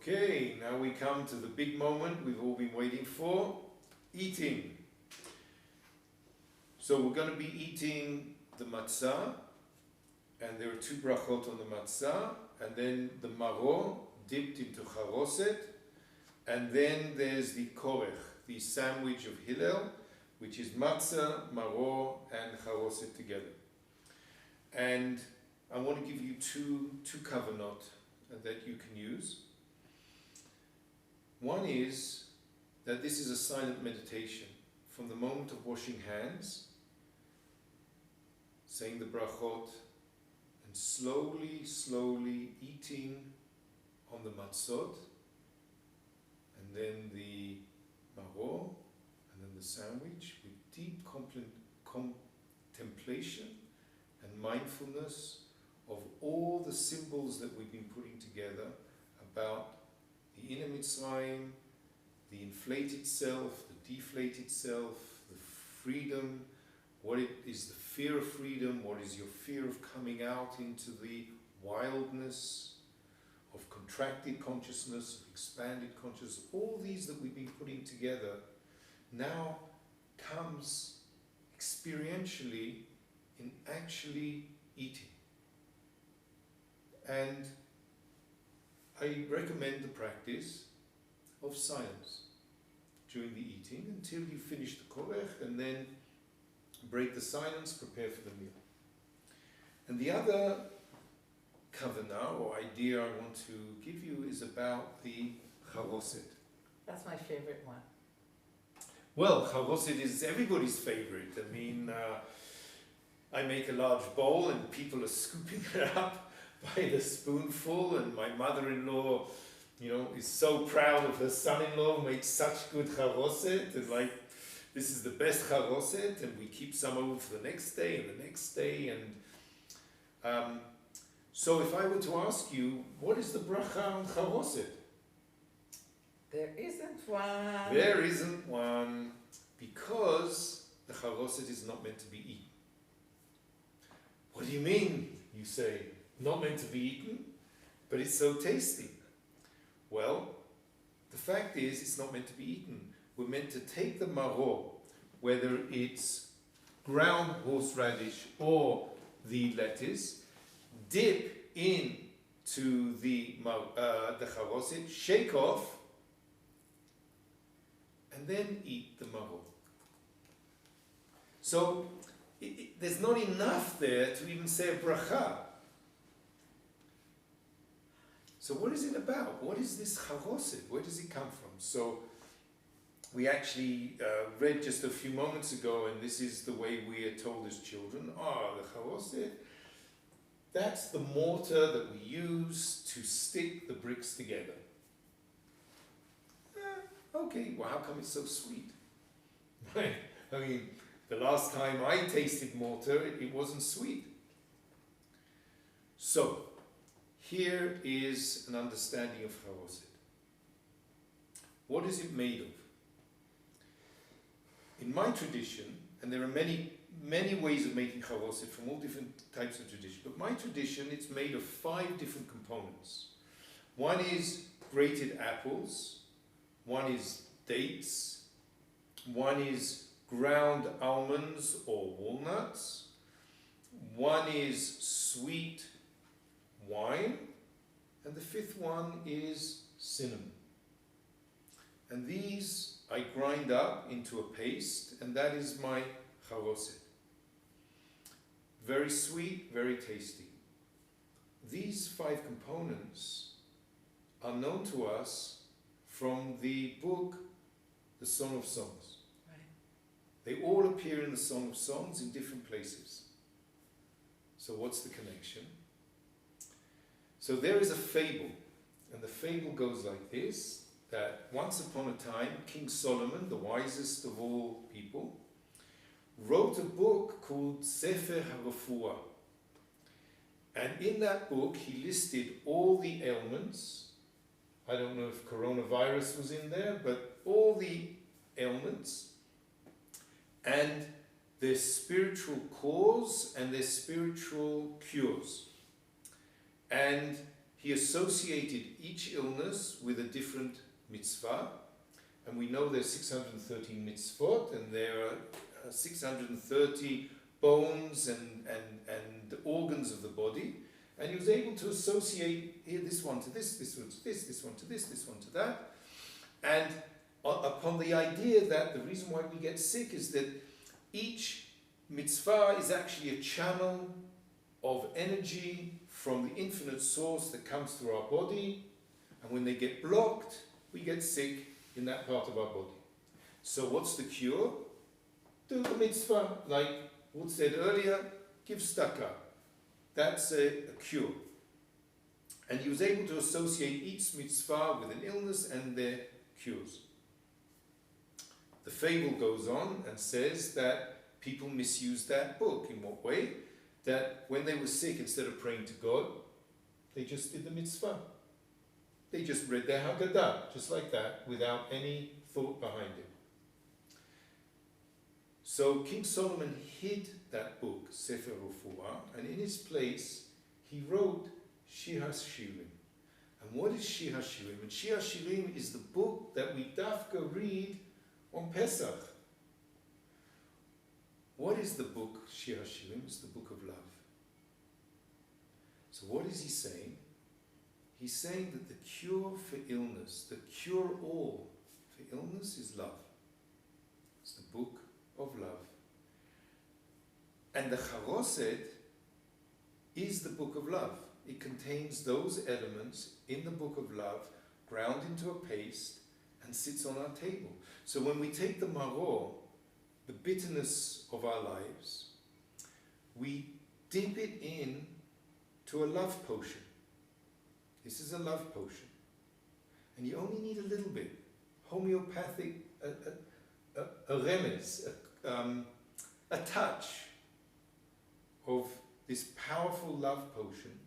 Okay, now we come to the big moment we've all been waiting for, eating. So we're going to be eating the Matza, and there are 2 brachot on the Matza, and then the Maror dipped into Charoset, and then there's the Korech, the sandwich of Hillel, which is Matza, Maror, and Charoset together. And I want to give you two kavanot that you can use. One is that this is a silent meditation from the moment of washing hands, saying the brachot, and slowly eating on the matzot, and then the maror, and then the sandwich, with deep contemplation and mindfulness of all the symbols that we've been putting together about the inner Mitzrayim, the inflated self, the deflated self, the freedom, what it is, the fear of freedom, what is your fear of coming out into the wildness of contracted consciousness, of expanded consciousness. All these that we've been putting together now comes experientially in actually eating. And I recommend the practice of silence during the eating until you finish the korech, and then break the silence, prepare for the meal. And the other kavanah or idea I want to give you is about the charoset. That's my favorite one. Well, charoset is everybody's favorite. I mean, I make a large bowl and people are scooping it up by the spoonful, and my mother-in-law, is so proud of her son-in-law who makes such good charoset, and this is the best charoset, and we keep some over for the next day and the next day. And so if I were to ask you, what is the bracha on charoset? There isn't one. There isn't one, because the charoset is not meant to be eaten. What do you mean, you say? Not meant to be eaten, but it's so tasty. Well, the fact is, it's not meant to be eaten. We're meant to take the maror, whether it's ground horseradish or the lettuce, dip into the charoset, shake off, and then eat the maror. So there's not enough there to even say a bracha. So what is it about? What is this charoset? Where does it come from? So we actually read just a few moments ago, and this is the way we are told as children, the charoset, that's the mortar that we use to stick the bricks together. Okay, well, how come it's so sweet? Right? I mean, the last time I tasted mortar, it wasn't sweet. So, here is an understanding of charoset. What is it made of? In my tradition, and there are many ways of making charoset from all different types of tradition, but my tradition, it's made of 5 different components. One is grated apples, one is dates, one is ground almonds or walnuts, one is sweet wine, and the 5th one is cinnamon. And these I grind up into a paste, and that is my charoset. Very sweet, very tasty. These 5 components are known to us from the book, The Song of Songs. Right. They all appear in the Song of Songs in different places. So what's the connection? So there is a fable, and the fable goes like this, that once upon a time, King Solomon, the wisest of all people, wrote a book called Sefer HaRefuah. And in that book, he listed all the ailments. I don't know if coronavirus was in there, but all the ailments and their spiritual cause and their spiritual cures. And he associated each illness with a different mitzvah, and we know there's 613 mitzvot, and there are 630 bones and organs of the body, and he was able to associate here this one to this one to this one to this one to that, and upon the idea that the reason why we get sick is that each mitzvah is actually a channel of energy from the infinite source that comes through our body, and when they get blocked, we get sick in that part of our body. So what's the cure? Do the mitzvah, like Ruth said earlier, give tzedakah. That's a cure. And he was able to associate each mitzvah with an illness and their cures. The fable goes on and says that people misused that book. In what way? That when they were sick, instead of praying to God, they just did the mitzvah. They just read their Haggadah, just like that, without any thought behind it. So King Solomon hid that book, Sefer Refuah, and in its place, he wrote Shir HaShirim. And what is Shir HaShirim? And Shir HaShirim is the book that we Daphna read on Pesach. What is the book Shir HaShirim? It's the book of love. So what is he saying? He's saying that the cure for illness, the cure-all for illness is love. It's the book of love. And the Charoset is the book of love. It contains those elements in the book of love, ground into a paste, and sits on our table. So when we take the Maror, the bitterness of our lives, we dip it in to a love potion. This is a love potion. And you only need a little bit. Homeopathic, a remez, a touch of this powerful love potion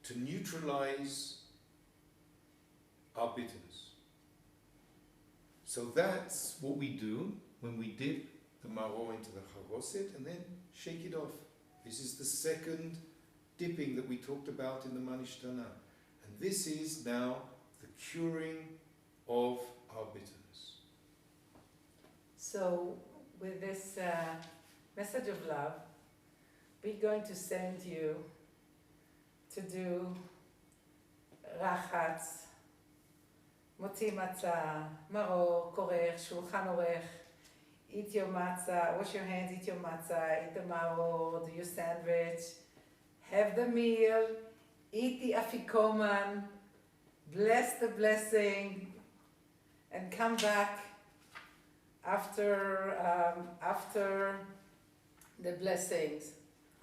to neutralize our bitterness. So that's what we do when we dip the Maror into the Charoset and then shake it off. This is the second dipping that we talked about in the Manishtana. And this is now the curing of our bitterness. So with this message of love, we're going to send you to do rachatz, motzi matza, maror, korech, shulchan orech. Eat your matzah, wash your hands, eat your matzah, eat the maror, do your sandwich, have the meal, eat the Afikoman, bless the blessing, and come back after the blessings.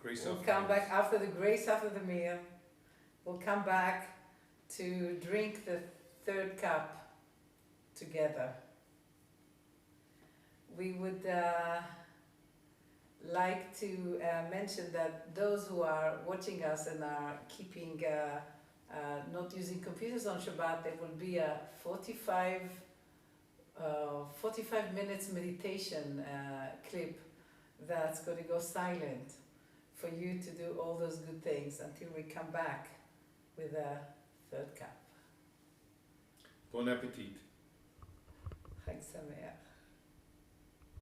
Grace We'll after come grace. back after the grace after the meal. We'll come back to drink the third cup together. We would like to mention that those who are watching us and are keeping not using computers on Shabbat, there will be a 45 minutes meditation clip that's going to go silent for you to do all those good things until we come back with a third cup. Bon appetit. Chag Sameach.